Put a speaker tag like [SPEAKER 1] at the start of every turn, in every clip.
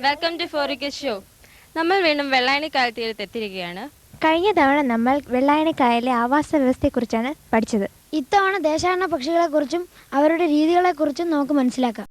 [SPEAKER 1] Welcome to ഫോറിക്ക show. നമ്മൾ വീണ്ടും വെള്ളായണിക്കായൽ തീരത്തെത്തിയിരിക്കുകയാണ്.
[SPEAKER 2] കഴിഞ്ഞ തവണ നമ്മൾ വെള്ളായണിക്കായലിലെ ആവാസ വ്യവസ്ഥയെക്കുറിച്ചാണ് പഠിച്ചത്.
[SPEAKER 3] ഇത്തവണ ദേശാടന പക്ഷികളെക്കുറിച്ചും അവരുടെ രീതികളെക്കുറിച്ചും നമുക്ക് മനസ്സിലാക്കാം.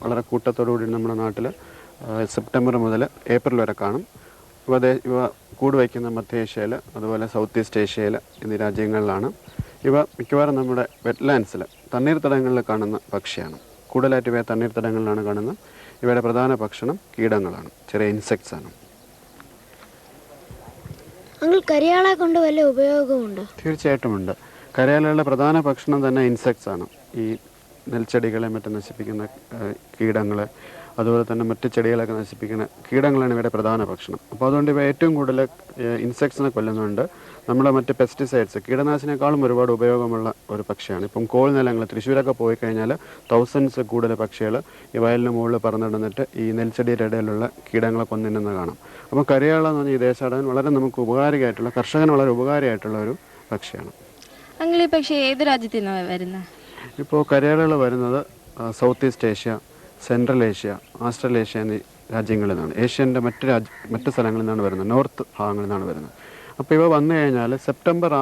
[SPEAKER 4] വളരെ കൂട്ടത്തോടുകൂടി നമ്മുടെ നാട്ടിൽ സെപ്റ്റംബർ മുതൽ ഏപ്രിൽ വരെ കാണും. ഇവ കൂട് വയ്ക്കുന്ന മധ്യ ഏഷ്യയിൽ, അതുപോലെ സൗത്ത് ഈസ്റ്റ് ഏഷ്യയിൽ എന്നീ രാജ്യങ്ങളിലാണ്. ഇവ മിക്കവാറും നമ്മുടെ വെറ്റ്ലാൻഡ്സിൽ തണ്ണീർത്തടങ്ങളിൽ കാണുന്ന പക്ഷിയാണ്. കൂടുതലായിട്ട് ഇവയെ തണ്ണീർത്തടങ്ങളിലാണ് കാണുന്നത്. ഇവയുടെ പ്രധാന ഭക്ഷണം കീടങ്ങളാണ്, ചെറിയ ഇൻസെക്ട്സ് ആണ്.
[SPEAKER 3] കരിയാളെ കൊണ്ട് വല്ല ഉപയോഗമുണ്ടോ?
[SPEAKER 4] തീർച്ചയായിട്ടും ഉണ്ട്. കരയാളുകളുടെ പ്രധാന ഭക്ഷണം തന്നെ ഇൻസെക്ട്സ് ആണ്. ഈ നെൽച്ചെടികളെ മറ്റും നശിപ്പിക്കുന്ന കീടങ്ങൾ, അതുപോലെ തന്നെ മറ്റ് ചെടികളൊക്കെ നശിപ്പിക്കുന്ന കീടങ്ങളാണ് ഇവയുടെ പ്രധാന ഭക്ഷണം. അപ്പോൾ അതുകൊണ്ട് ഇവ ഏറ്റവും കൂടുതൽ ഇൻസെക്ട്സിനെ കൊല്ലുന്നുണ്ട്. നമ്മുടെ മറ്റ് പെസ്റ്റിസൈഡ്സ്, കീടനാശിനേക്കാളും ഒരുപാട് ഉപയോഗമുള്ള ഒരു പക്ഷിയാണ്. ഇപ്പം കോൾ നിലങ്ങൾ തൃശ്ശൂരൊക്കെ പോയി കഴിഞ്ഞാൽ തൗസൻഡ്സ് കൂടുതൽ പക്ഷികൾ ഈ വയലിന് മുകളിൽ പറന്നിടന്നിട്ട് ഈ നെൽച്ചെടിയുടെ ഇടയിലുള്ള കീടങ്ങളെ കൊന്നിരുന്നത് കാണാം. അപ്പോൾ കരിയാള എന്ന് പറഞ്ഞാൽ ഈ ദേശാടകൻ വളരെ നമുക്ക് ഉപകാരിയായിട്ടുള്ള, കർഷകന് വളരെ ഉപകാരിയായിട്ടുള്ള ഒരു പക്ഷിയാണ്.
[SPEAKER 1] അങ്ങനെ ഈ പക്ഷി ഏത് രാജ്യത്തു നിന്നാണ് വരുന്നത്?
[SPEAKER 4] ഇപ്പോൾ കരിയാളകൾ വരുന്നത് south east Asia, central Asia, Australasia എന്നീ രാജ്യങ്ങളിൽ നിന്നാണ്. ഏഷ്യൻ്റെ മറ്റ് സ്ഥലങ്ങളിൽ നിന്നാണ് വരുന്നത്, നോർത്ത് ഭാഗങ്ങളിൽ നിന്നാണ് വരുന്നത്. അപ്പോൾ ഇവ വന്നു കഴിഞ്ഞാൽ സെപ്റ്റംബർ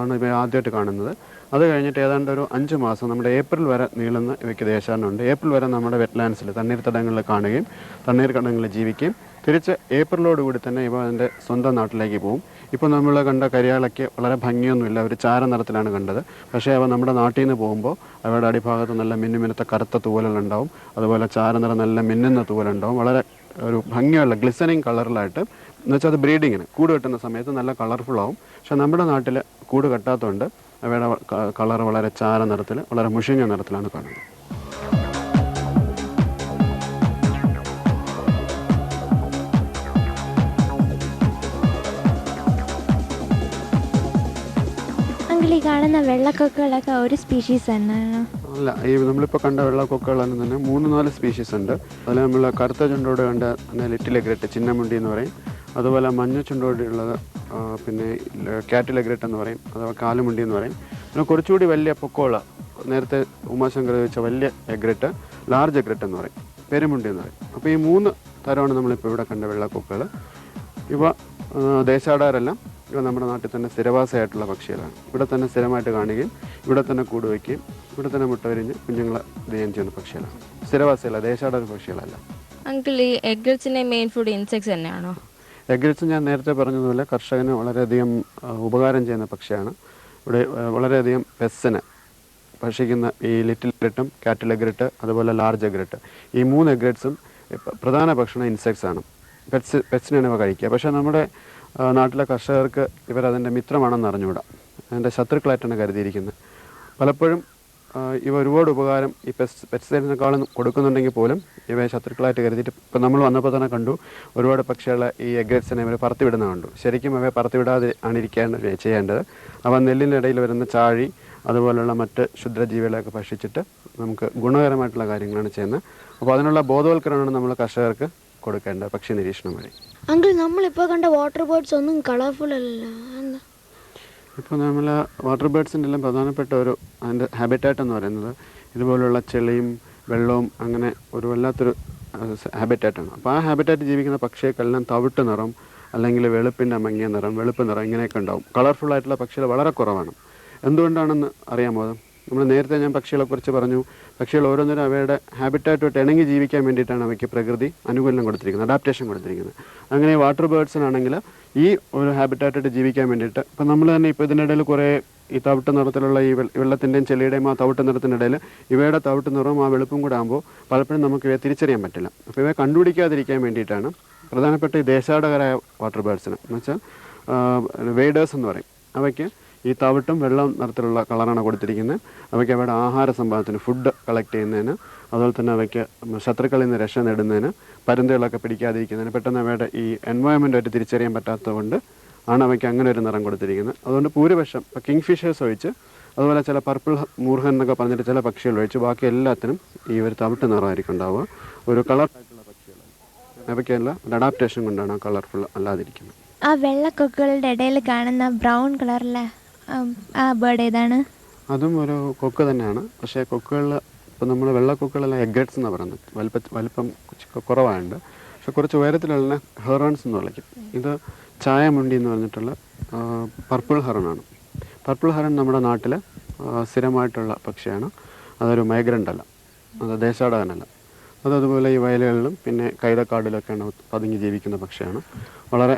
[SPEAKER 4] ആണ് ഇവ ആദ്യമായിട്ട് കാണുന്നത്. അത് കഴിഞ്ഞിട്ട് ഏതാണ്ട് ഒരു 5 മാസം, നമ്മുടെ ഏപ്രിൽ വരെ നീളുന്ന ഇവയ്ക്ക് ദേശാടനമുണ്ട്. ഏപ്രിൽ വരെ നമ്മുടെ വെറ്റ്ലാൻഡ്സിൽ തണ്ണീർത്തടങ്ങളിൽ കാണുകയും തണ്ണീർത്തടങ്ങളിൽ ജീവിക്കുകയും തിരിച്ച് ഏപ്രിലോടുകൂടി തന്നെ ഇവ അതിൻ്റെ സ്വന്തം നാട്ടിലേക്ക് പോകും. ഇപ്പോൾ നമ്മൾ കണ്ട കരിയാളയ്ക്ക് വളരെ ഭംഗിയൊന്നുമില്ല, ഒരു ചാര നിറത്തിലാണ് കണ്ടത്. പക്ഷേ അവ നമ്മുടെ നാട്ടിൽ നിന്ന് പോകുമ്പോൾ അവയുടെ അടിഭാഗത്ത് നല്ല മിന്നുമിനുത്ത കറുത്ത തൂവലുകളുണ്ടാവും. അതുപോലെ ചാരനിറം നല്ല മിന്നുന്ന തൂവലുണ്ടാവും. വളരെ ഒരു ഭംഗിയുള്ള ഗ്ലിസനിങ് കളറിലായിട്ട്, എന്നുവെച്ചാൽ അത് ബ്രീഡിങ്ങിന് കൂട് കെട്ടുന്ന സമയത്ത് നല്ല കളർഫുൾ ആവും. പക്ഷെ നമ്മുടെ നാട്ടിൽ കൂട് കെട്ടാത്തതുകൊണ്ട് അവയുടെ കളർ വളരെ ചാര നിറത്തിൽ, വളരെ മുഷിഞ്ഞ നിറത്തിലാണ് കാണുന്നത്.
[SPEAKER 2] ഈ കാണുന്ന വെള്ളക്കൊക്കുകളൊക്കെ ഒരു സ്പീഷീസ് തന്നെയാണോ?
[SPEAKER 4] അല്ല, ഈ നമ്മളിപ്പോൾ കണ്ട വെള്ളക്കൊക്കുകളെന്ന് തന്നെ 3-4 സ്പീഷീസ് ഉണ്ട്. അതിൽ നമ്മൾ കറുത്ത ചുണ്ടോട് കണ്ട ലിറ്റിൽ എഗ്രറ്റ്, ചിന്നമുണ്ടി എന്ന് പറയും. അതുപോലെ മഞ്ഞ ചുണ്ടോടുള്ളത് പിന്നെ കാറ്റിൽ എഗ്രറ്റ് എന്ന് പറയും, അഥവാ കാലുമുണ്ടി എന്ന് പറയും. പിന്നെ കുറച്ചുകൂടി വലിയ പൊക്കോള, നേരത്തെ ഉമാശങ്കർ ചോദിച്ച വലിയ എഗ്രറ്റ്, ലാർജ് എഗ്രറ്റ് എന്ന് പറയും, പെരുമുണ്ടി എന്ന് പറയും. അപ്പോൾ ഈ 3 തരമാണ് നമ്മളിപ്പോൾ ഇവിടെ കണ്ട വെള്ളക്കൊക്കുകൾ. ഇവ ദേശാടകരെല്ലാം ഇവ നമ്മുടെ നാട്ടിൽ തന്നെ സ്ഥിരവാസമായിട്ടുള്ള പക്ഷികളാണ്. ഇവിടെ തന്നെ സ്ഥിരമായിട്ട് കാണുകയും ഇവിടെ തന്നെ കൂട് വയ്ക്കുകയും ഇവിടെ തന്നെ മുട്ട വിരിഞ്ഞ് കുഞ്ഞുങ്ങളെ ദയം ചെയ്യുന്ന പക്ഷികളാണ്. സ്ഥിരവാസിയല്ല, ദേശാടക പക്ഷികളല്ല.
[SPEAKER 1] അങ്കിൾ, ഈ എഗ്രിറ്റ്സിന്റെ മെയിൻ ഫുഡ് ഇൻസെക്ട്സ് തന്നെയാണോ?
[SPEAKER 4] എഗ്രിറ്റ്സ് ഞാൻ നേരത്തെ പറഞ്ഞതുപോലെ കർഷകന് വളരെയധികം ഉപകാരം ചെയ്യുന്ന പക്ഷിയാണ്. ഇവിടെ വളരെയധികം പെസ്റ്റിനെ ഭക്ഷിക്കുന്ന ഈ ലിറ്റിൽ എഗ്രറ്റും കാറ്റിൽ എഗ്രറ്റ് അതുപോലെ ലാർജ് എഗ്രറ്റ് ഈ 3 എഗ്രറ്റ്സും പ്രധാന ഭക്ഷണം ഇൻസെക്ട്സ് ആണ്. പെറ്റ്സിനാണ് ഇവ കഴിക്കുക. പക്ഷേ നമ്മുടെ നാട്ടിലെ കർഷകർക്ക് ഇവരതിൻ്റെ മിത്രമാണെന്ന് അറിഞ്ഞുകൂടാ, അതിൻ്റെ ശത്രുക്കളായിട്ടാണ് കരുതിയിരിക്കുന്നത്. പലപ്പോഴും ഇവ ഒരുപാട് ഉപകാരം ഈ പെസ്റ്റിസൈഡിനേക്കാളും കൊടുക്കുന്നുണ്ടെങ്കിൽ പോലും ഇവയെ ശത്രുക്കളായിട്ട് കരുതിയിട്ട് ഇപ്പം നമ്മൾ വന്നപ്പോൾ തന്നെ കണ്ടു ഒരുപാട് പക്ഷികളെ ഈ എഗ്രറ്റ്സിനെ ഇവർ പറത്തിവിടുന്ന കണ്ടു. ശരിക്കും അവയെ പറത്തിവിടാതെ ആണ് ചെയ്യേണ്ടത്. അവ നെല്ലിനിടയിൽ വരുന്ന ചാഴി അതുപോലുള്ള മറ്റ് ക്ഷുദ്രജീവികളെയൊക്കെ ഭക്ഷിച്ചിട്ട് നമുക്ക് ഗുണകരമായിട്ടുള്ള കാര്യങ്ങളാണ് ചെയ്യുന്നത്. അപ്പോൾ അതിനുള്ള ബോധവൽക്കരണമാണ് നമ്മൾ കർഷകർക്ക് കൊടുക്കേണ്ടത് പക്ഷി നിരീക്ഷണം വഴി.
[SPEAKER 3] അങ്കിൾ, നമ്മളിപ്പോൾ കണ്ട വാട്ടർ ബേർഡ്സ് ഒന്നും കളർഫുൾ അല്ലല്ലോ, എന്താ?
[SPEAKER 4] ഇപ്പോൾ നമ്മൾ വാട്ടർ ബേർഡ്സിൻ്റെ എല്ലാം പ്രധാനപ്പെട്ട അതിൻ്റെ ഹാബിറ്റാറ്റ് എന്ന് പറയുന്നത് ഇതുപോലുള്ള ചെളിയും വെള്ളവും അങ്ങനെ ഒരു വല്ലാത്തൊരു ഹാബിറ്റാറ്റാണ്. അപ്പോൾ ആ ഹാബിറ്റാറ്റ് ജീവിക്കുന്ന പക്ഷികൾക്കെല്ലാം തവിട്ട് നിറം അല്ലെങ്കിൽ വെളുപ്പിൻ്റെ മങ്ങിയ നിറം, വെളുപ്പ് നിറം ഇങ്ങനെയൊക്കെ ഉണ്ടാവും. കളർഫുള്ളായിട്ടുള്ള പക്ഷികൾ വളരെ കുറവാണ്. എന്തുകൊണ്ടാണെന്ന് അറിയാമോ? നമ്മൾ നേരത്തെ ഞാൻ പക്ഷികളെക്കുറിച്ച് പറഞ്ഞു. പക്ഷികൾ ഓരോന്നിനും അവയുടെ ഹാബിറ്റാറ്റുമായിട്ട് ഇണങ്ങി ജീവിക്കാൻ വേണ്ടിയിട്ടാണ് അവയ്ക്ക് പ്രകൃതി അനുകൂലം കൊടുത്തിരിക്കുന്നത്, അഡാപ്റ്റേഷൻ കൊടുത്തിരിക്കുന്നത്. അങ്ങനെ വാട്ടർ ബേർഡ്സിനാണെങ്കിൽ ഈ ഒരു ഹാബിറ്റാറ്റായിട്ട് ജീവിക്കാൻ വേണ്ടിയിട്ട് ഇപ്പം നമ്മൾ തന്നെ ഇപ്പോൾ ഇതിനിടയിൽ കുറേ ഈ തവിട്ട് നിറത്തിലുള്ള ഈ വെള്ളത്തിൻ്റെയും ചെളിയുടെയും ആ തവിട്ട് നിറത്തിനിടയിൽ ഇവയുടെ തവിട്ട് നിറവും ആ വെളുപ്പും കൂടെ ആകുമ്പോൾ പലപ്പോഴും നമുക്ക് ഇവയെ തിരിച്ചറിയാൻ പറ്റില്ല. അപ്പോൾ ഇവയെ കണ്ടുപിടിക്കാതിരിക്കാൻ വേണ്ടിയിട്ടാണ് പ്രധാനപ്പെട്ട ഈ ദേശാടകരായ വാട്ടർ ബേർഡ്സിന് എന്ന് വെച്ചാൽ വെയ്ഡേഴ്സ് എന്ന് പറയും. അവയ്ക്ക് ഈ തവിട്ടും വെള്ളം നിറത്തിലുള്ള കളറാണ് കൊടുത്തിരിക്കുന്നത്. അവയ്ക്ക് അവയുടെ ആഹാര സമ്പാദനത്തിന്, ഫുഡ് കളക്ട് ചെയ്യുന്നതിന്, അതുപോലെ തന്നെ അവയ്ക്ക് ശത്രുക്കളിൽ നിന്ന് രക്ഷ നേടുന്നതിന്, പരുന്തുകളൊക്കെ പിടിക്കാതിരിക്കുന്നതിന്, പെട്ടെന്ന് അവയുടെ ഈ എൻവയോൺമെൻറ്റുമായിട്ട് തിരിച്ചറിയാൻ പറ്റാത്തതുകൊണ്ട് ആണ് അവയ്ക്ക് അങ്ങനെ ഒരു നിറം കൊടുത്തിരിക്കുന്നത്. അതുകൊണ്ട് ഭൂരിപക്ഷം ഇപ്പോൾ കിങ് ഫിഷേഴ്സ് ഒഴിച്ച് അതുപോലെ ചില പർപ്പിൾ മൂർഖൻ എന്നൊക്കെ പറഞ്ഞിട്ട് ചില പക്ഷികൾ ഒഴിച്ച് ബാക്കി എല്ലാത്തിനും ഈ ഒരു തവിട്ട് നിറമായിരിക്കും ഉണ്ടാവുക. ഒരു കളർ ആയിട്ടുള്ള പക്ഷികൾ അവയ്ക്കല്ല ഒരു അഡാപ്റ്റേഷൻ കൊണ്ടാണ് ആ കളർഫുൾ അല്ലാതിരിക്കുന്നത്.
[SPEAKER 2] ആ വെള്ളക്കൊക്കുകളുടെ ഇടയിൽ കാണുന്ന ബ്രൗൺ കളറിലെ ആ ബേർഡ് ഏതാണ്?
[SPEAKER 4] അതും ഒരു കൊക്ക് തന്നെയാണ്. പക്ഷേ കൊക്കുകളിൽ ഇപ്പോൾ നമ്മൾ വെള്ളക്കൊക്കുകളെല്ലാം എഗ്രറ്റ്സ് എന്നാണ് പറയുന്നത്. വലിപ്പം കുറവായുണ്ട്. പക്ഷെ കുറച്ച് ഉയരത്തിലുള്ള ഹെറോൺസ് എന്ന് വിളിക്കും. ഇത് ചായമുണ്ടി എന്ന് പറഞ്ഞിട്ടുള്ള പർപ്പിൾ ഹെറണാണ്. പർപ്പിൾ ഹെറൺ നമ്മുടെ നാട്ടിൽ സ്ഥിരമായിട്ടുള്ള പക്ഷിയാണ്. അതൊരു മൈഗ്രൻ്റ് അല്ല, അത് ദേശാടകനല്ല. അതുപോലെ ഈ വയലുകളിലും പിന്നെ കൈതക്കാടിലൊക്കെയാണ് പതുങ്ങി ജീവിക്കുന്ന പക്ഷിയാണ്. വളരെ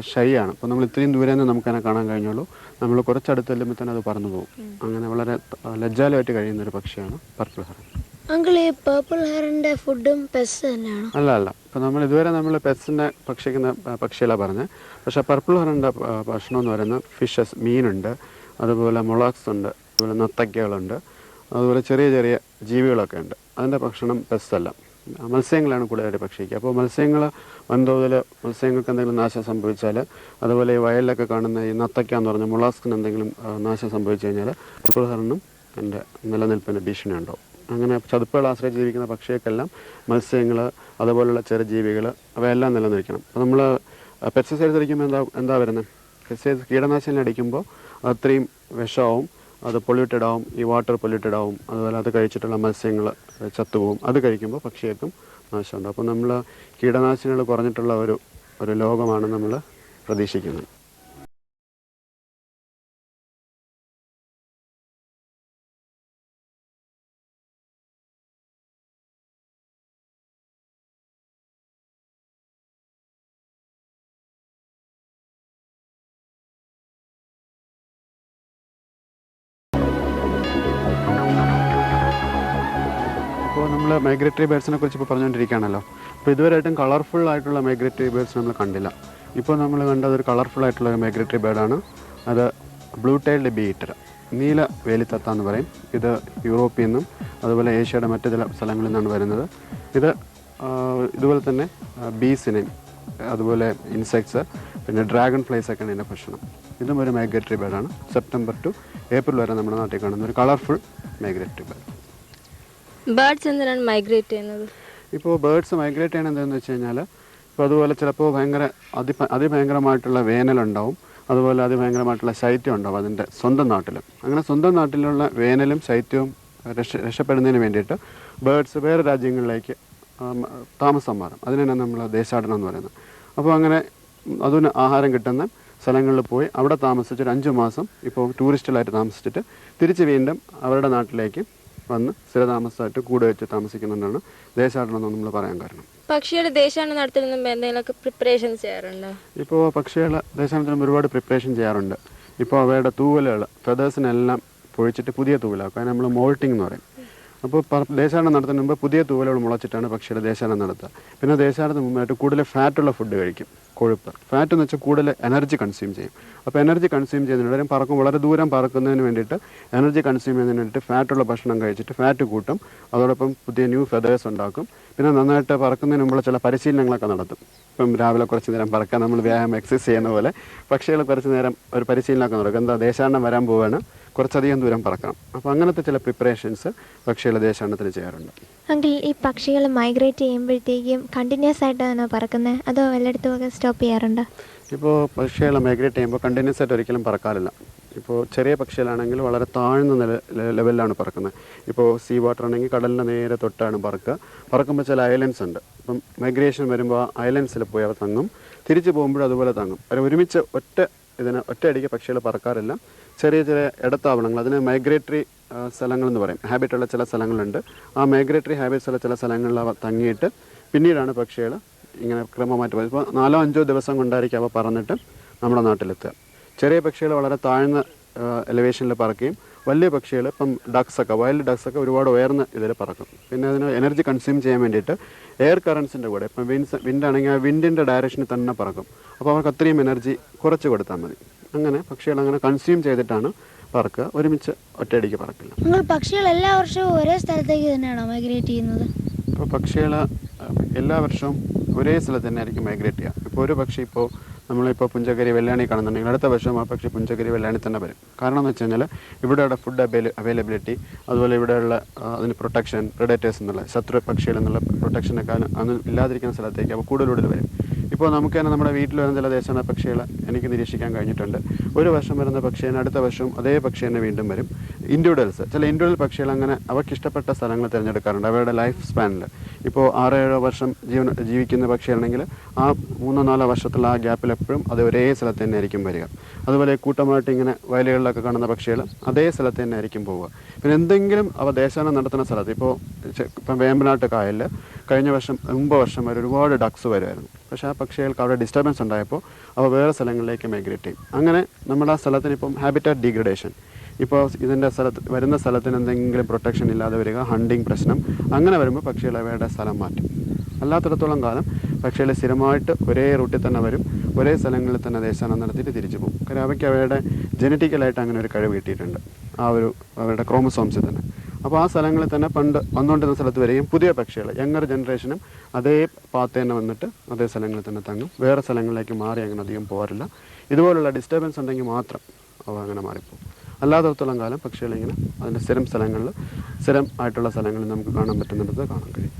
[SPEAKER 4] ഷൈ ആണ്. അപ്പോൾ നമ്മൾ ഇത്രയും ദൂരെ നിന്ന് നമുക്കതിനെ കാണാൻ കഴിഞ്ഞുള്ളൂ. നമ്മൾ കുറച്ചടുത്ത് ചെല്ലുമ്പോൾ തന്നെ അത് പറന്നു പോകും. അങ്ങനെ വളരെ ലജ്ജാലമായിട്ട് കഴിയുന്ന ഒരു പക്ഷിയാണ് പർപ്പിൾ ഹെറൺ.
[SPEAKER 3] അങ്കിൾ, ഈ പേർപ്പിൾ ഹെറൻ്റെ ഫുഡും പെസ് തന്നെയാണോ?
[SPEAKER 4] അല്ല. ഇപ്പോൾ ഇതുവരെ നമ്മൾ പെറ്റ്സിനെ ഭക്ഷിക്കുന്ന പക്ഷികളാണ് പറഞ്ഞത്. പക്ഷേ പർപ്പിൾ ഹെറൻ്റെ ഭക്ഷണം എന്ന് പറയുന്നത് ഫിഷസ്, മീനുണ്ട്, അതുപോലെ മൊളാക്സ് ഉണ്ട്, അതുപോലെ നത്തക്കകളുണ്ട്, അതുപോലെ ചെറിയ ചെറിയ ജീവികളൊക്കെ ഉണ്ട്. അതിൻ്റെ ഭക്ഷണം പെറ്റ്സ് അല്ല, മത്സ്യങ്ങളാണ് കൂടുതലായിട്ട് ഭക്ഷിക്കുക. അപ്പോൾ വൻതോതിൽ മത്സ്യങ്ങൾക്ക് എന്തെങ്കിലും നാശം സംഭവിച്ചാൽ, അതുപോലെ ഈ വയലിലൊക്കെ കാണുന്ന ഈ നത്തക്ക എന്ന് പറഞ്ഞാൽ മുളാസ്കിന് എന്തെങ്കിലും നാശം സംഭവിച്ചു കഴിഞ്ഞാൽ പർപ്പിൾ ഹെറനും എൻ്റെ നിലനിൽപ്പിന് ഭീഷണി ഉണ്ടാവും. അങ്ങനെ ചതുപ്പുകൾ ആശ്രയിച്ച് ജീവിക്കുന്ന പക്ഷികൾക്കെല്ലാം മത്സ്യങ്ങൾ അതുപോലുള്ള ചെറുജീവികൾ അവയെല്ലാം നിലനിൽക്കണം. അപ്പോൾ നമ്മൾ പെസ്റ്റിസൈഡ്സ് അടിക്കുമ്പോൾ എന്താ വരുന്നത്? പെസ്റ്റിസൈഡ്സ് കീടനാശിനി അടിക്കുമ്പോൾ അത്രയും വിഷമാവും, അത് പൊല്യൂട്ടഡ് ആവും, ഈ വാട്ടർ പൊല്യൂട്ടഡ് ആവും, അതുപോലെ അത് കഴിച്ചിട്ടുള്ള മത്സ്യങ്ങൾ ചത്തുപോകും. അത് കഴിക്കുമ്പോൾ പക്ഷികൾക്കും നാശമുണ്ട്. അപ്പോൾ നമ്മൾ കീടനാശിനികൾ കുറഞ്ഞിട്ടുള്ള ഒരു ലോകമാണ് നമ്മൾ പ്രതീക്ഷിക്കുന്നത്. ഇപ്പോൾ നമ്മൾ മൈഗ്രേറ്ററി ബേർഡ്സിനെ കുറിച്ച് ഇപ്പോൾ പറഞ്ഞുകൊണ്ടിരിക്കുകയാണല്ലോ. അപ്പോൾ ഇതുവരെയായിട്ടും കളർഫുൾ ആയിട്ടുള്ള മൈഗ്രേറ്ററി ബേർഡ്സ് നമ്മൾ കണ്ടില്ല. ഇപ്പോൾ നമ്മൾ കണ്ടത് ഒരു കളർഫുൾ ആയിട്ടുള്ള ഒരു മൈഗ്രേറ്ററി ബേർഡാണ്. അത് ബ്ലൂ ടൈൽഡ് ബീ ഈറ്റർ, നീല വേലിത്തത്ത എന്ന് പറയും. ഇത് യൂറോപ്പിൽ നിന്നും അതുപോലെ ഏഷ്യയുടെ മറ്റു ചില സ്ഥലങ്ങളിൽ നിന്നാണ് വരുന്നത്. ഇത് ഇതുപോലെ തന്നെ ബീസിനെയും അതുപോലെ ഇൻസെക്ട്സ് പിന്നെ ഡ്രാഗൺ ഫ്ലൈസ് ഒക്കെയാണ് ഇതിൻ്റെ ഭക്ഷണം. ഇതും ഒരു മൈഗ്രേറ്ററി ബേർഡാണ്. സെപ്റ്റംബർ ടു ഏപ്രിൽ വരെ നമ്മുടെ നാട്ടിൽ കാണുന്ന ഒരു കളർഫുൾ മൈഗ്രേറ്ററി ബേർഡ്.
[SPEAKER 1] ബേർഡ്സ് എന്തിനാണ് മൈഗ്രേറ്റ് ചെയ്യുന്നത്?
[SPEAKER 4] ഇപ്പോൾ ബേർഡ്സ് മൈഗ്രേറ്റ് ചെയ്യണത് എന്താണെന്ന് വെച്ച് കഴിഞ്ഞാൽ, ഇപ്പോൾ അതുപോലെ ചിലപ്പോൾ അതിഭയങ്കരമായിട്ടുള്ള വേനലുണ്ടാവും, അതുപോലെ അതിഭയങ്കരമായിട്ടുള്ള ശൈത്യം ഉണ്ടാവും അതിൻ്റെ സ്വന്തം നാട്ടിൽ. അങ്ങനെ സ്വന്തം നാട്ടിലുള്ള വേനലും ശൈത്യവും രക്ഷപ്പെടുന്നതിന് വേണ്ടിയിട്ട് ബേർഡ്സ് വേറെ രാജ്യങ്ങളിലേക്ക് താമസം മാറും. അതിനാണ് നമ്മൾ ദേശാടനം എന്ന് പറയുന്നത്. അപ്പോൾ അങ്ങനെ അതിന് ആഹാരം കിട്ടുന്ന സ്ഥലങ്ങളിൽ പോയി അവിടെ താമസിച്ചൊരു 5 മാസം ഇപ്പോൾ ടൂറിസ്റ്റുകളായിട്ട് താമസിച്ചിട്ട് തിരിച്ച് വീണ്ടും അവരുടെ നാട്ടിലേക്ക് വന്ന് സ്ഥിരതാമസമായിട്ട് കൂടെ വെച്ച് താമസിക്കുന്നുണ്ടാണ് ദേശാടനം എന്ന് നമ്മൾ പറയാൻ കാരണം.
[SPEAKER 1] പക്ഷിയുടെ ദേശാടനം നടത്തുന്ന എന്തെങ്കിലുമൊക്കെ പ്രിപ്പറേഷൻ ചെയ്യാറുണ്ടോ?
[SPEAKER 4] ഇപ്പോൾ പക്ഷികൾ ദേശാടനത്തിനും ഒരുപാട് പ്രിപ്പറേഷൻ ചെയ്യാറുണ്ട്. ഇപ്പോൾ അവയുടെ തൂവലുകൾ ഫെതേഴ്സിനെല്ലാം പൊഴിച്ചിട്ട് പുതിയ തൂവലാക്കും. അതിന് നമ്മൾ മോൾട്ടിംഗ് എന്ന് പറയും. അപ്പോൾ ദേശാടനം നടത്തുന്നതിന് മുമ്പ് പുതിയ തൂവലുകൾ മുളച്ചിട്ടാണ് പക്ഷിയുടെ ദേശാടനം നടത്തുക. പിന്നെ ദേശാടനത്തിന് മുമ്പായിട്ട് കൂടുതൽ ഫാറ്റുള്ള ഫുഡ് കഴിക്കും, കൊഴുപ്പ്. ഫാറ്റ് എന്ന് വെച്ചാൽ കൂടുതൽ എനർജി കൺസ്യൂം ചെയ്യും. അപ്പോൾ എനർജി കൺസ്യൂം ചെയ്യുന്നതിന് പറക്കും, വളരെ ദൂരം പറക്കുന്നതിന് വേണ്ടിയിട്ട് എനർജി കൺസ്യൂം ചെയ്യുന്നതിന് വേണ്ടിയിട്ട് ഫാറ്റുള്ള ഭക്ഷണം കഴിച്ചിട്ട് ഫാറ്റ് കൂട്ടും. അതോടൊപ്പം പുതിയ ന്യൂ ഫെതേഴ്സ് ഉണ്ടാക്കും. പിന്നെ നന്നായിട്ട് പറക്കുന്നതിന് മുമ്പുള്ള ചില പരിശീലനങ്ങളൊക്കെ നടത്തും. ഇപ്പം രാവിലെ കുറച്ച് നേരം പറക്കാൻ നമ്മൾ വ്യായാമം എക്സസൈസ് ചെയ്യുന്ന പോലെ പക്ഷികൾ കുറച്ച് നേരം ഒരു പരിശീലനമൊക്കെ നടക്കും. എന്താ, ദേശാടനം വരാൻ പോവുകയാണ്, കുറച്ചധികം ദൂരം പറക്കണം. അപ്പോൾ അങ്ങനത്തെ ചില പ്രിപ്പറേഷൻസ് പക്ഷികൾ ദേശാടനത്തിന് ചെയ്യാറുണ്ട്.
[SPEAKER 2] എങ്കിൽ ഈ പക്ഷികൾ മൈഗ്രേറ്റ് ചെയ്യുമ്പോഴത്തേക്കും കണ്ടിന്യൂസ് ആയിട്ടാണോ പറക്കുന്നത്, അതോ വല്ലയിടത്തുമൊക്കെ സ്റ്റോപ്പ് ചെയ്യാറുണ്ടോ?
[SPEAKER 4] ഇപ്പോൾ പക്ഷികൾ മൈഗ്രേറ്റ് ചെയ്യുമ്പോൾ കണ്ടിന്യൂസ് ആയിട്ട് ഒരിക്കലും പറക്കാറില്ല. ഇപ്പോൾ ചെറിയ പക്ഷികളാണെങ്കിൽ വളരെ താഴ്ന്ന ലെവലിലാണ് പറക്കുന്നത്. ഇപ്പോൾ സീ വാട്ടർ ആണെങ്കിൽ കടലിൻ്റെ നേരെ തൊട്ടാണ് പറക്കുക. പറക്കുമ്പോൾ ചില ഐലൻഡ്സ് ഉണ്ട്. ഇപ്പം മൈഗ്രേഷൻ വരുമ്പോൾ ആ ഐലൻഡ്സിൽ പോയി അവർ തങ്ങും, തിരിച്ചു പോകുമ്പോഴും അതുപോലെ തങ്ങും. അവർ ഒരുമിച്ച് ഒറ്റയടിക്ക് പക്ഷികൾ പറക്കാറില്ല. ചെറിയ ചെറിയ ഇടത്താവളങ്ങൾ, അതിന് മൈഗ്രേറ്ററി സ്ഥലങ്ങളെന്ന് പറയും. ഹാബിറ്റുള്ള ചില സ്ഥലങ്ങളുണ്ട്. ആ മൈഗ്രേറ്ററി ഹാബിറ്റ്സുള്ള ചില സ്ഥലങ്ങളിൽ അവ തങ്ങിയിട്ട് പിന്നീടാണ് പക്ഷികൾ ഇങ്ങനെ ക്രമമായിട്ട് പോകുന്നത്. ഇപ്പോൾ 4-5 ദിവസം കൊണ്ടായിരിക്കും അവ പറന്നിട്ട് നമ്മുടെ നാട്ടിലെത്തുക. ചെറിയ പക്ഷികൾ വളരെ താഴ്ന്ന എലിവേഷനിൽ പറക്കുകയും വലിയ പക്ഷികൾ ഇപ്പം വൈൽഡ് ഡക്സൊക്കെ ഒരുപാട് ഉയർന്ന ഇതിൽ പറക്കും. പിന്നെ അതിന് എനർജി കൺസ്യൂം ചെയ്യാൻ വേണ്ടിയിട്ട് എയർ കറൻസിൻ്റെ കൂടെ, ഇപ്പം വിൻഡാണെങ്കിൽ ആ വിൻഡിൻ്റെ ഡയറക്ഷനിൽ തന്നെ പറക്കും. അപ്പോൾ അവർക്ക് അത്രയും എനർജി കുറച്ച് കൊടുത്താൽ മതി. അങ്ങനെ പക്ഷികൾ അങ്ങനെ കൺസ്യൂം ചെയ്തിട്ടാണ് പറക്കുക, ഒരുമിച്ച് ഒറ്റയടിക്ക് പറക്കില്ല.
[SPEAKER 3] നിങ്ങൾ പക്ഷികൾ എല്ലാ വർഷവും ഒരേ സ്ഥലത്തേക്ക് തന്നെയാണോ മൈഗ്രേറ്റ് ചെയ്യുന്നത്?
[SPEAKER 4] ഇപ്പോൾ പക്ഷികൾ എല്ലാ വർഷവും ഒരേ സ്ഥലത്ത് തന്നെ ആയിരിക്കും മൈഗ്രേറ്റ് ചെയ്യുക. ഇപ്പോൾ ഒരു പക്ഷി ഇപ്പോൾ നമ്മളിപ്പോൾ പുഞ്ചക്കരി വെള്ളാണി കാണുന്നുണ്ടെങ്കിൽ അടുത്ത വർഷം ആ പക്ഷി പുഞ്ചക്കരി വെള്ളാണി തന്നെ വരും. കാരണം എന്ന് വെച്ച് കഴിഞ്ഞാൽ ഇവിടെയുള്ള ഫുഡ് അവൈലബിലിറ്റി, അതുപോലെ ഇവിടെയുള്ള അതിന് പ്രൊട്ടക്ഷൻ, പ്രെഡേറ്റേഴ്സ് എന്നുള്ള ശത്രു പക്ഷികൾ എന്നുള്ള പ്രൊട്ടക്ഷനൊക്കെ അന്ന് ഇല്ലാതിരിക്കുന്ന സ്ഥലത്തേക്ക് അപ്പോൾ കൂടുതൽ വരും. ഇപ്പോൾ നമുക്ക് തന്നെ നമ്മുടെ വീട്ടിൽ വരുന്ന ചില ദേശാടന പക്ഷികൾ എനിക്ക് നിരീക്ഷിക്കാൻ കഴിഞ്ഞിട്ടുണ്ട്. ഒരു വർഷം വരുന്ന പക്ഷിയെ അടുത്ത വർഷവും അതേ പക്ഷി തന്നെ വീണ്ടും വരും. ചില ഇൻഡിവിജ്വൽ പക്ഷികൾ അങ്ങനെ അവർക്ക് ഇഷ്ടപ്പെട്ട സ്ഥലങ്ങൾ തിരഞ്ഞെടുക്കാറുണ്ട് അവരുടെ ലൈഫ് സ്പാനിൽ. ഇപ്പോൾ 6-7 വർഷം ജീവിക്കുന്ന പക്ഷിയാണെങ്കിൽ ആ 3-4 വർഷത്തുള്ള ആ ഗ്യാപ്പിൽ എപ്പോഴും അത് ഒരേ സ്ഥലത്ത് തന്നെ ആയിരിക്കും വരിക. അതുപോലെ കൂട്ടമായിട്ട് ഇങ്ങനെ വയലുകളിലൊക്കെ കാണുന്ന പക്ഷികൾ അതേ സ്ഥലത്ത് തന്നെ ആയിരിക്കും പോവുക. പിന്നെ എന്തെങ്കിലും അവ ദേശാടനം നടത്തുന്ന സ്ഥലത്ത്, ഇപ്പം വേമ്പനാട്ട് കായലിൽ കഴിഞ്ഞ വർഷം 9 വർഷം വരെ ഒരുപാട് ഡക്സ് വരുമായിരുന്നു. പക്ഷേ ആ പക്ഷികൾക്ക് അവിടെ ഡിസ്റ്റർബൻസ് ഉണ്ടായപ്പോൾ അവ വേറെ സ്ഥലങ്ങളിലേക്ക് മൈഗ്രേറ്റ് ചെയ്യും. അങ്ങനെ നമ്മുടെ ആ സ്ഥലത്തിന് ഇപ്പം ഹാബിറ്റാറ്റ് ഡീഗ്രഡേഷൻ, ഇപ്പോൾ ഇതിൻ്റെ വരുന്ന സ്ഥലത്തിന് എന്തെങ്കിലും പ്രൊട്ടക്ഷൻ ഇല്ലാതെ വരിക, ഹണ്ടിങ് പ്രശ്നം, അങ്ങനെ വരുമ്പോൾ പക്ഷികൾ അവയുടെ സ്ഥലം മാറ്റും. അല്ലാത്തിടത്തോളം കാലം പക്ഷികൾ സ്ഥിരമായിട്ട് ഒരേ റൂട്ടിൽ തന്നെ വരും, ഒരേ സ്ഥലങ്ങളിൽ തന്നെ ദേശാടനം നടത്തിയിട്ട് തിരിച്ചു പോകും. കാരണം അവയ്ക്ക് അവയുടെ ജനറ്റിക്കലായിട്ട് അങ്ങനെ ഒരു കഴിവ് കിട്ടിയിട്ടുണ്ട്, അവരുടെ ക്രോമസോംസിൽ തന്നെ. അപ്പോൾ ആ സ്ഥലങ്ങളിൽ തന്നെ പണ്ട് വന്നുകൊണ്ടിരുന്ന സ്ഥലത്ത് വരികയും പുതിയ പക്ഷികൾ യങ്ങർ ജനറേഷനും അതേ പാത്ത് തന്നെ വന്നിട്ട് അതേ സ്ഥലങ്ങളിൽ തന്നെ തങ്ങും, വേറെ സ്ഥലങ്ങളിലേക്ക് മാറി അങ്ങനെ അധികം പോകാറില്ല. ഇതുപോലുള്ള ഡിസ്റ്റർബൻസ് ഉണ്ടെങ്കിൽ മാത്രം അവ അങ്ങനെ മാറിപ്പോകും. അല്ലാത്തടത്തോളം കാലം പക്ഷികളിങ്ങനെ അതിൻ്റെ സ്ഥിരം ആയിട്ടുള്ള സ്ഥലങ്ങളിൽ നമുക്ക് കാണാൻ പറ്റുന്നിടത്ത് കാണാൻ കഴിയും.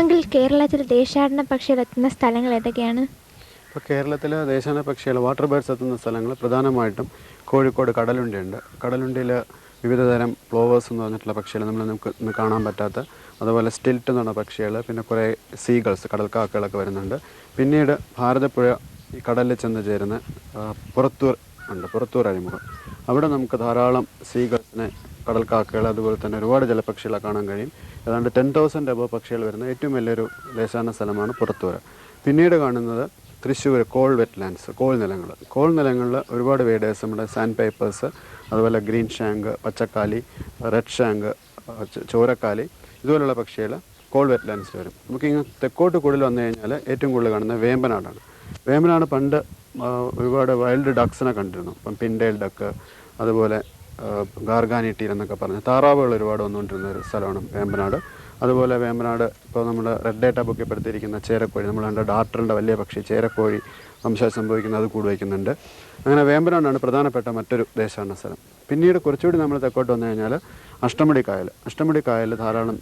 [SPEAKER 2] എങ്കിൽ കേരളത്തിൽ ദേശാടന പക്ഷികൾ എത്തുന്ന സ്ഥലങ്ങൾ ഏതൊക്കെയാണ്?
[SPEAKER 4] ഇപ്പോൾ കേരളത്തിൽ ദേശാടന പക്ഷികൾ വാട്ടർ ബേർഡ്സ് എത്തുന്ന സ്ഥലങ്ങൾ പ്രധാനമായിട്ടും കോഴിക്കോട് കടലുണ്ടിയുണ്ട്. കടലുണ്ടിയിൽ വിവിധ തരം പ്ലോവേഴ്സ് എന്ന് പറഞ്ഞിട്ടുള്ള പക്ഷികൾ നമുക്ക് ഇന്ന് കാണാൻ പറ്റാത്ത, അതുപോലെ സ്റ്റിൽറ്റ് എന്ന് പറഞ്ഞ പക്ഷികൾ, പിന്നെ കുറേ സീഗൾസ് കടൽക്കാക്കകളൊക്കെ വരുന്നുണ്ട്. പിന്നീട് ഭാരതപ്പുഴ ഈ കടലിൽ ചെന്ന് ചേരുന്ന പുറത്തൂർ അഴിമുഖം, അവിടെ നമുക്ക് ധാരാളം സീഗൾസിനെ കടൽക്കാക്കകൾ, അതുപോലെ തന്നെ ഒരുപാട് ജലപക്ഷികളെ കാണാൻ കഴിയും. ഏതാണ്ട് 10,000 അബവ് പക്ഷികൾ വരുന്ന ഏറ്റവും വലിയൊരു ദേശാടന സ്ഥലമാണ് പുറത്തൂർ. പിന്നീട് കാണുന്നത് തൃശ്ശൂർ കോൾ വെറ്റ്ലാൻഡ്സ്, കോൾ നിലങ്ങളിൽ ഒരുപാട് വേഡേഴ്സ്, നമ്മുടെ സാൻഡ് പേപ്പേഴ്സ്, അതുപോലെ ഗ്രീൻ ഷാങ്ക്, പച്ചക്കാലി, റെഡ് ഷാങ്ക്, ചോരക്കാലി, ഇതുപോലുള്ള പക്ഷികൾ കോൾ വെറ്റ്ലാൻഡ്സിൽ വരും. നമുക്കിങ്ങനെ തെക്കോട്ട് കൂടുതൽ വന്നു കഴിഞ്ഞാൽ ഏറ്റവും കൂടുതൽ കാണുന്നത് വേമ്പനാടാണ്. വേമ്പനാട് പണ്ട് ഒരുപാട് വൈൽഡ് ഡക്സിനെ കണ്ടിരുന്നു. ഇപ്പം പിൻഡേൽ ഡക്ക്, അതുപോലെ ഗാർഗാനി ടീൽ എന്നൊക്കെ പറഞ്ഞ് താറാവുകൾ ഒരുപാട് വന്നുകൊണ്ടിരുന്ന ഒരു സ്ഥലമാണ് വേമ്പനാട്. അതുപോലെ വേമ്പനാട് ഇപ്പോൾ നമ്മുടെ റെഡ് ഡേറ്റ ബുക്കിൽ പെടുത്തിയിരിക്കുന്ന ചേരക്കോഴി, നമ്മൾ കണ്ട ഡാർട്ടറിൻ്റെ വലിയ പക്ഷി ചേരക്കോഴി വംശം സംഭവിക്കുന്നത്, അത് കൂടുവയ്ക്കുന്നുണ്ട്. അങ്ങനെ വേമ്പനാടാണ് പ്രധാനപ്പെട്ട മറ്റൊരു ദേശാടന സ്ഥലം. പിന്നീട് കുറച്ചുകൂടി നമ്മൾ തെക്കോട്ട് വന്നു കഴിഞ്ഞാൽ അഷ്ടമുടി കായൽ ധാരാളം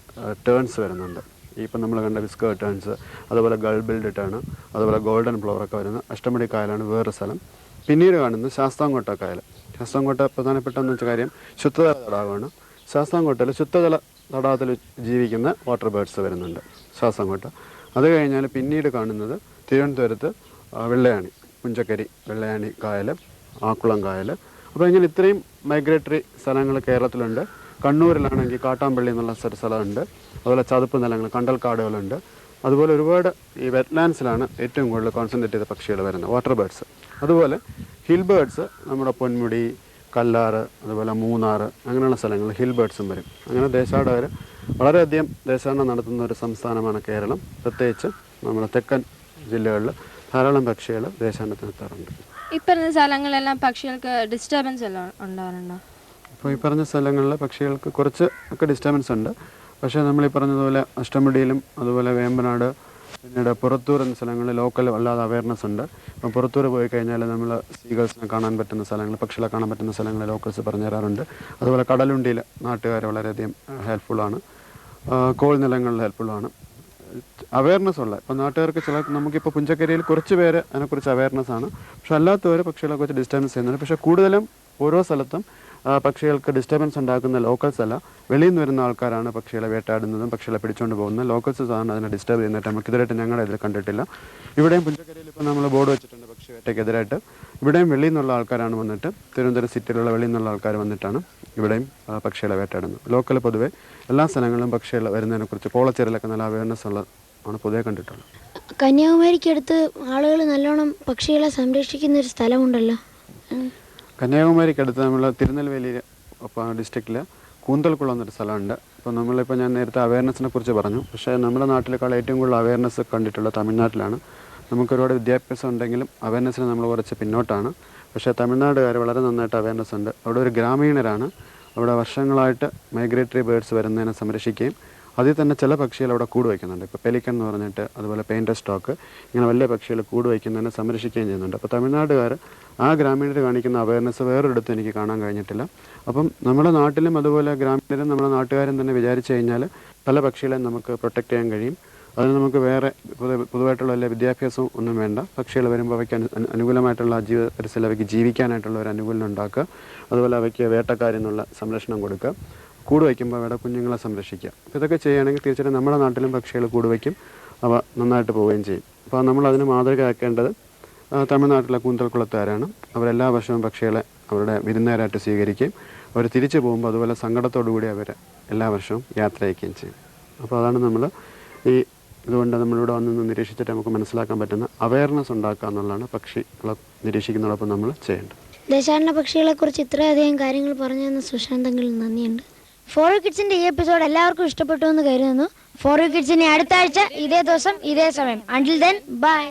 [SPEAKER 4] ടേൺസ് വരുന്നുണ്ട്. ഇപ്പം നമ്മൾ കണ്ട വിസ്കർ ടേൺസ്, അതുപോലെ ഗൾബിൾഡ് ടേൺ, അതുപോലെ ഗോൾഡൻ ഫ്ലവറൊക്കെ വരുന്ന അഷ്ടമുടി കായലാണ് വേറൊരു സ്ഥലം. പിന്നീട് കാണുന്നത് ശാസ്താംകോട്ട കായൽ. ശാസ്താംകോട്ട പ്രധാനപ്പെട്ടെന്ന് വെച്ച കാര്യം ശുദ്ധജല തടാകമാണ്. ശാസ്താംകോട്ടയിൽ ശുദ്ധജല തടാകത്തിൽ ജീവിക്കുന്ന വാട്ടർ ബേർഡ്സ് വരുന്നുണ്ട് ശാസ്താംകോട്ട. അത് കഴിഞ്ഞാൽ പിന്നീട് കാണുന്നത് തിരുവനന്തപുരത്ത് വെള്ളയാണി, പുഞ്ചക്കരി വെള്ളയാണി കായൽ, ആക്കുളം കായൽ. അപ്പോൾ ഇങ്ങനെ ഇത്രയും മൈഗ്രേറ്ററി സ്ഥലങ്ങൾ കേരളത്തിലുണ്ട്. കണ്ണൂരിലാണെങ്കിൽ കാട്ടാമ്പള്ളി എന്നുള്ള സ്ഥലമുണ്ട്. അതുപോലെ ചതുപ്പ് നിലങ്ങൾ, കണ്ടൽക്കാടുകളുണ്ട്. അതുപോലെ ഒരുപാട് ഈ വെറ്റ്ലാൻഡ്സിലാണ് ഏറ്റവും കൂടുതൽ കോൺസെൻട്രേറ്റ് ചെയ്ത പക്ഷികൾ വരുന്നത്, വാട്ടർ ബേർഡ്സ്. അതുപോലെ ഹിൽ ബേർഡ്സ് നമ്മുടെ പൊന്മുടി, കല്ലാറ്, അതുപോലെ മൂന്നാർ, അങ്ങനെയുള്ള സ്ഥലങ്ങളിൽ ഹിൽ ബേർഡ്സും വരും. അങ്ങനെ ദേശാടകർ വളരെയധികം ദേശാടനം നടത്തുന്ന ഒരു സംസ്ഥാനമാണ് കേരളം. പ്രത്യേകിച്ച് നമ്മുടെ തെക്കൻ ജില്ലകളിൽ ധാരാളം പക്ഷികൾ ദേശാടനത്തിന് എത്താറുണ്ട്.
[SPEAKER 1] ഈ പറഞ്ഞ സ്ഥലങ്ങളിലെല്ലാം പക്ഷികൾക്ക് ഡിസ്റ്റർബൻസ് എല്ലാം ഉണ്ടാകാറുണ്ടോ?
[SPEAKER 4] അപ്പോൾ ഈ പറഞ്ഞ സ്ഥലങ്ങളിൽ പക്ഷികൾക്ക് കുറച്ച് ഒക്കെ ഡിസ്റ്റർബൻസ് ഉണ്ട്. പക്ഷേ നമ്മൾ ഈ പറഞ്ഞതുപോലെ അഷ്ടമുടിയിലും അതുപോലെ വേമ്പനാട്, പിന്നീട് പുറത്തൂർ എന്ന സ്ഥലങ്ങളിൽ ലോക്കൽ അല്ലാതെ അവയർനെസ് ഉണ്ട്. അപ്പം പുറത്തൂർ പോയി കഴിഞ്ഞാൽ നമ്മൾ സീഗൾസിനെ കാണാൻ പറ്റുന്ന സ്ഥലങ്ങൾ, പക്ഷികളെ കാണാൻ പറ്റുന്ന സ്ഥലങ്ങൾ ലോക്കൽസ് പറഞ്ഞു തരാറുണ്ട്. അതുപോലെ കടലുണ്ടിയിൽ നാട്ടുകാർ വളരെയധികം ഹെൽപ്ഫുള്ളാണ്. കോൾ നിലങ്ങളിൽ ഹെൽപ്ഫുള്ളാണ്. അവയർനെസ് ഉള്ള ഇപ്പോൾ നാട്ടുകാർക്ക് നമുക്കിപ്പോൾ പുഞ്ചക്കരിയിൽ കുറച്ച് പേര് അതിനെക്കുറിച്ച് അവയർനെസ് ആണ്. പക്ഷെ അല്ലാത്തവർ പക്ഷികളെ കുറിച്ച് ഡിസ്റ്റർബൻസ് ചെയ്യുന്നുണ്ട്. പക്ഷേ കൂടുതലും ഓരോ സ്ഥലത്തും പക്ഷികൾക്ക് ഡിസ്റ്റർബൻസ് ഉണ്ടാക്കുന്ന ലോക്കൽസ് അല്ല, വെളിയിൽ നിന്ന് വരുന്ന ആൾക്കാരാണ് പക്ഷികളെ വേട്ടാടുന്നതും പക്ഷികളെ പിടിച്ചുകൊണ്ട് പോകുന്നത്. ലോക്കൽസ് സാധാരണ അതിനെ ഡിസ്റ്റർബ് ചെയ്യുന്നതായിട്ട് നമുക്കിതിരായിട്ട് ഞങ്ങളുടെ ഇതിൽ കണ്ടിട്ടില്ല. ഇവിടെയും പുഞ്ചക്കരിയിൽ ഇപ്പോൾ നമ്മൾ ബോർഡ് വെച്ചിട്ടുണ്ട് പക്ഷി വേട്ടയ്ക്കെതിരായിട്ട്. ഇവിടെയും വെളിയിൽ നിന്നുള്ള ആൾക്കാരാണ് വന്നിട്ട്, തിരുവനന്തപുരം സിറ്റിയിലുള്ള വെളിയിൽ നിന്നുള്ള ആൾക്കാർ വന്നിട്ടാണ് ഇവിടെയും പക്ഷികളെ വേട്ടാടുന്നത്. ലോക്കൽ പൊതുവെ എല്ലാ സ്ഥലങ്ങളിലും പക്ഷികൾ വരുന്നതിനെക്കുറിച്ച് കോളച്ചേരിലൊക്കെ നല്ല അവയർനെസ് ആണ് പൊതുവെ കണ്ടിട്ടുള്ളത്.
[SPEAKER 3] കന്യാകുമാരിക്കടുത്ത് ആളുകൾ നല്ലോണം പക്ഷികളെ സംരക്ഷിക്കുന്ന ഒരു സ്ഥലമുണ്ടല്ലോ.
[SPEAKER 4] കന്യാകുമാരിക്കടുത്ത് നമ്മൾ തിരുനെൽവേലി ഡിസ്ട്രിക്റ്റിൽ കൂന്തൽക്കുളം എന്നൊരു സ്ഥലമുണ്ട്. അപ്പോൾ ഞാൻ നേരത്തെ അവയർനെസ്സിനെ കുറിച്ച് പറഞ്ഞു. പക്ഷേ നമ്മുടെ നാട്ടിലേക്കാൾ ഏറ്റവും കൂടുതൽ അവയർനെസ് കണ്ടിട്ടുള്ളത് തമിഴ്നാട്ടിലാണ്. നമുക്കൊരുപാട് വിദ്യാഭ്യാസം ഉണ്ടെങ്കിലും അവയർനെസ്സിന് നമ്മൾ കുറച്ച് പിന്നോട്ടാണ്. പക്ഷേ തമിഴ്നാടുകാർ വളരെ നന്നായിട്ട് അവയർനെസ് ഉണ്ട്. അവിടെ ഒരു ഗ്രാമീണരാണ്. അവിടെ വർഷങ്ങളായിട്ട് മൈഗ്രേറ്ററി ബേർഡ്സ് വരുന്നതിനെ സംരക്ഷിക്കുകയും അതിൽ തന്നെ ചില പക്ഷികൾ അവിടെ കൂട് വയ്ക്കുന്നുണ്ട്. ഇപ്പോൾ പെലിക്കൻ എന്ന് പറഞ്ഞിട്ട്, അതുപോലെ പെയിൻറ്റർ സ്റ്റോക്ക്, ഇങ്ങനെ വലിയ പക്ഷികൾ കൂട് വയ്ക്കുന്നതിനെ സംരക്ഷിക്കുകയും ചെയ്യുന്നുണ്ട്. അപ്പോൾ തമിഴ്നാടുകാർ ആ ഗ്രാമീണർ കാണിക്കുന്ന അവയർനെസ് വേറൊരിടത്തും എനിക്ക് കാണാൻ കഴിഞ്ഞിട്ടില്ല. അപ്പം നമ്മുടെ നാട്ടിലും അതുപോലെ ഗ്രാമീണരും നമ്മുടെ നാട്ടുകാരും തന്നെ വിചാരിച്ചു കഴിഞ്ഞാൽ പല പക്ഷികളെയും നമുക്ക് പ്രൊട്ടക്റ്റ് ചെയ്യാൻ കഴിയും. അതിന് നമുക്ക് വേറെ പൊതുവായിട്ടുള്ള വലിയ വിദ്യാഭ്യാസവും ഒന്നും വേണ്ട. പക്ഷികൾ വരുമ്പോൾ അവയ്ക്ക് അനുകൂലമായിട്ടുള്ള ജീവിത പരിസരം അവയ്ക്ക് ജീവിക്കാനായിട്ടുള്ള ഒരു അനുകൂലനം ഉണ്ടാക്കുക. അതുപോലെ അവയ്ക്ക് വേട്ടക്കാരിൽ നിന്നുള്ള സംരക്ഷണം കൊടുക്കുക. കൂട് വയ്ക്കുമ്പോൾ അവയുടെ കുഞ്ഞുങ്ങളെ സംരക്ഷിക്കുക. അപ്പോൾ ഇതൊക്കെ ചെയ്യുകയാണെങ്കിൽ തീർച്ചയായിട്ടും നമ്മുടെ നാട്ടിലും പക്ഷികൾ കൂട് വയ്ക്കും, അവ നന്നായിട്ട് പോവുകയും ചെയ്യും. അപ്പോൾ നമ്മൾ അതിന് മാതൃകയാക്കേണ്ടത് തമിഴ്നാട്ടിലെ കൂന്തൽക്കുളത്തുകാരാണ്. അവരെല്ലാ വർഷവും പക്ഷികളെ അവരുടെ വിരുന്നുകാരായിട്ട് സ്വീകരിക്കുകയും അവർ തിരിച്ചു പോകുമ്പോൾ അതുപോലെ സങ്കടത്തോടു കൂടി അവർ എല്ലാ വർഷവും യാത്ര അയക്കുകയും ചെയ്യും. അപ്പോൾ അതാണ് നമ്മൾ ഇതുകൊണ്ട് നമ്മളിവിടെ വന്ന് നിരീക്ഷിച്ചിട്ട് നമുക്ക് മനസ്സിലാക്കാൻ പറ്റുന്ന അവയർനെസ് ഉണ്ടാക്കുക എന്നുള്ളതാണ് പക്ഷികളെ നിരീക്ഷിക്കുന്നതോടൊപ്പം നമ്മൾ ചെയ്യേണ്ടത്.
[SPEAKER 3] ദേശാടന പക്ഷികളെക്കുറിച്ച് ഇത്രയധികം കാര്യങ്ങൾ പറഞ്ഞു തന്ന സുശാന്തെങ്കിൽ നന്ദിയുണ്ട്. ഫോർ യു കിഡ്സിന്റെ ഈ എപ്പിസോഡ് എല്ലാവർക്കും ഇഷ്ടപ്പെട്ടു എന്ന് കരുതുന്നു. ഫോർ യു കിഡ്സിനെ അടുത്ത ആഴ്ച ഇതേ ദിവസം ഇതേ സമയം. Until then bye.